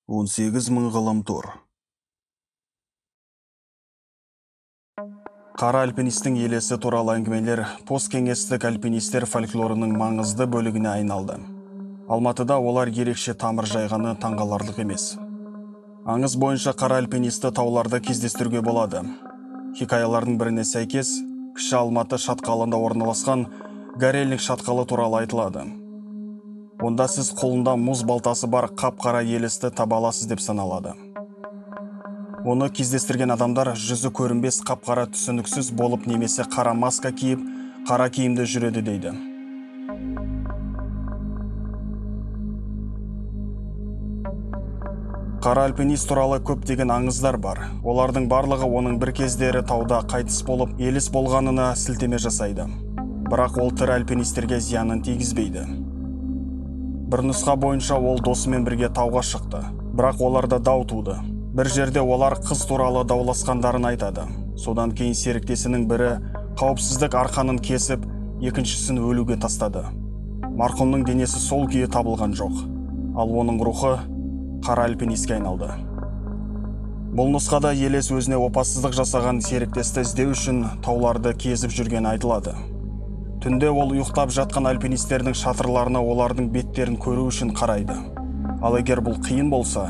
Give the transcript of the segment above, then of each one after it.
18.000 ғаламтор. Қара альпинистің елесі туралы әңгімелер посткеңестік альпинистер фольклорының маңызды бөлігіне айналды. Алматыда олар ерекше тамыр жайғаны таңғаларлық емес. Аңыз бойынша қара альпинисті тауларда кездестіруге болады. Хикаялардың біріне сәйкес, кіші Алматы шатқалында орналасқан Горельник шатқалы туралы айтылады. Онда сіз қолында мұз балтасы бар қап-қара елесті таба аласыз деп саналады. Оны кездестірген адамдар жүзі көрінбес қап-қара түсініксіз болып немесе қара маска киіп, қара киімде жүреді дейді. Қара альпинист туралы көптеген аңыздар бар. Олардың барлығы оның бір кездері тауда қайтыс болып, елес болғанына сілтеме жасайды. Бірақ ол тірі альпинистерге зиянын тигізбейді. Бір нұсқа бойынша ол досымен бірге тауға шықты. Бірақ оларда дау туды. Бір жерде олар қыз туралы дауласқандарын айтады. Содан кейін серіктесінің бірі қауіпсіздік арқанын кесіп, екіншісін өлуге тастады. Марқұмның денесі сол күйі табылған жоқ. Ал оның рухы қара альпинистке айналды. Бұл нұсқада елес өзіне опасыздық жасаған серіктесті іздеу үшін тауларды кезіп жүргені айтылады. Түнде ол ұйықтап жатқан альпинистердің шатырларына олардың беттерін көру үшін қарайды. Ал егер бұл қиын болса,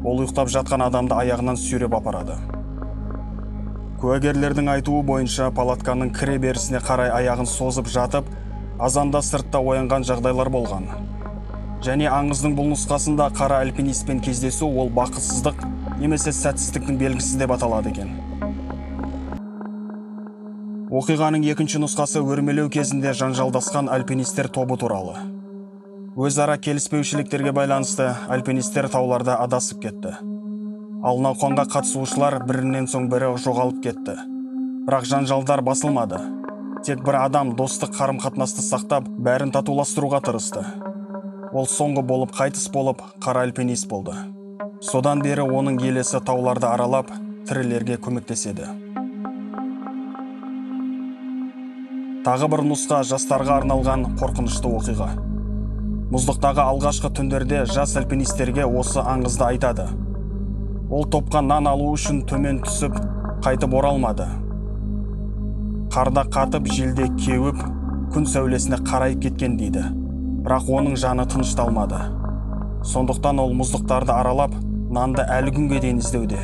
ол ұйықтап жатқан адамды аяғынан сүйреп апарады. Куәгерлердің айтуы бойынша палатканың кіре берісіне қарай аяғын созып жатып, азанда сыртта оянған жағдайлар болған. Және аңыздың бұл нұсқасында қара альпинистпен кездесу ол бақытсыздық немесе сәтсіздіктің белгісі деп аталады екен. Оқиғаның екінші нұсқасы өрмелеу кезінде жанжалдасқан альпинистер тобы туралы. Өзара келіспеушіліктерге байланысты альпинистер тауларда адасып кетті. Ал науқанға қатысушылар бірінен соң бірі жоғалып кетті. Бірақ жанжалдар басылмады. Тек бір адам достық қарым-қатынасты сақтап, бәрін татуластыруға тырысты. Ол соңғы болып қайтыс болып, қара альпинист болды. Содан бері оның елесі тауларды аралап, тірілерге көмектеседі. Тағы бір нұсқа жастарға арналған қорқынышты оқиға. Мұздықтағы алғашқы түндерде жас альпинистерге осы аңызды айтады. Ол топқа нан алу үшін төмен түсіп, қайтып оралмады. Қарда қатып, желде кеуіп, күн сәулесіне қарайып кеткен дейді. Бірақ оның жаны тынышталмады. Сондықтан ол мұздықтарды аралап, нанды әлі күнге дейін іздеуде.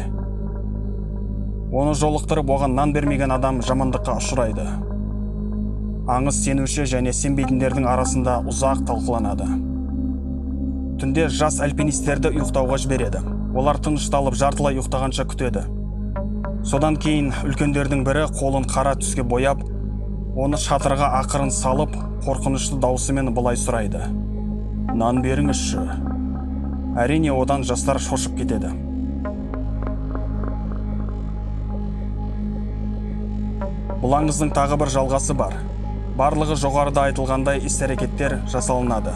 Оны жолықтырып, оған нан бермеген адам жамандыққа ұшырайды. Аңыз сенуші және сенбейтіндердің арасында ұзақ талқыланады. Түнде жас альпинистерді ұйықтауға жібереді. Олар тынышталып жартылай ұйықтағанша күтеді. Содан кейін үлкендердің бірі қолын қара түске бояп, оны шатырға ақырын салып, қорқынышты даусымен былай сұрайды. Нан беріңізші. Әрине одан жастар шошып кетеді. Бұл аңыздың тағы бір жалғасы бар. Барлығы жоғарыда айтылғандай іс-әрекеттер жасалынады.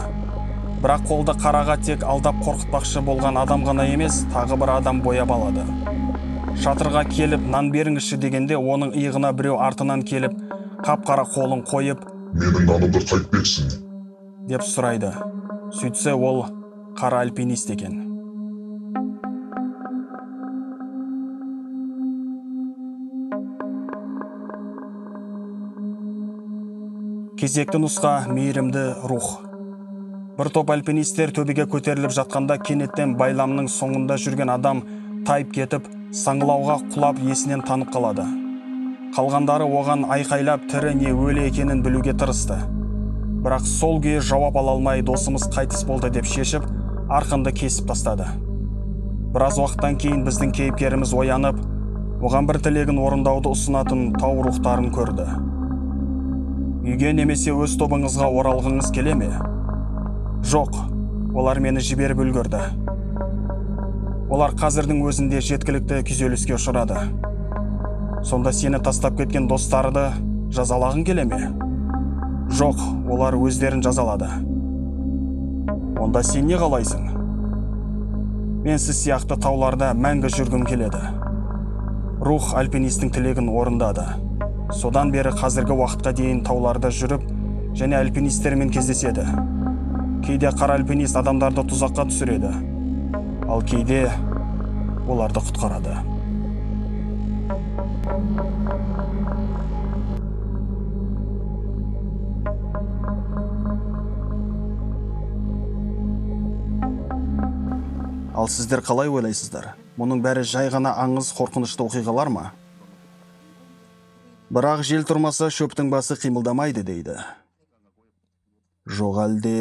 Бірақ қолды қараға тек алдап қорқытпақшы болған адам ғана емес, тағы бір адам бояп алады. Шатырға келіп, нан беріңізші дегенде, оның иығына біреу артынан келіп, қап-қара қолын қойып, менің нанымды қайтпексің деп сұрайды. Сөйтсе ол қара альпинист екен. Кезекті нұсқа мейірімді рух. Бір топ альпинистер төбеге көтеріліп жатқанда кенеттен байламның соңында жүрген адам тайып кетіп, саңылауға құлап есінен танып қалады. Қалғандары оған айқайлап тірі не өлі екенін білуге тырысты. Бірақ сол күйі жауап ала алмай досымыз қайтыс болды деп шешіп, арқанды кесіп тастады. Біраз уақыттан кейін біздің кейіпкеріміз оянып, оған бір тілегін орындауды ұсынатын тау рухтарын көрді. Үйге немесе өз тобыңызға оралғыңыз келе ме? Жоқ, олар мені жіберіп үлгерді. Олар қазірдің өзінде жеткілікті күйзеліске ұшырады. Сонда сені тастап кеткен достарды жазалағың келе ме? Жоқ, олар өздерін жазалады. Онда сен не қалайсың? Мен сіз сияқты тауларда мәңгі жүргім келеді. Рух альпинистің тілегін орындады. Содан бері қазіргі уақытқа дейін тауларда жүріп, және альпинистермен кездеседі. Кейде қара альпинист адамдарды тұзаққа түсіреді. Ал кейде оларды құтқарады. Ал сіздер қалай ойлайсыздар? Мұның бәрі жай ғана аңыз, қорқынышты оқиғалар ма? Бірақ жел тұрмаса шөптің басы қимылдамайды дейді. Жоқ әлде...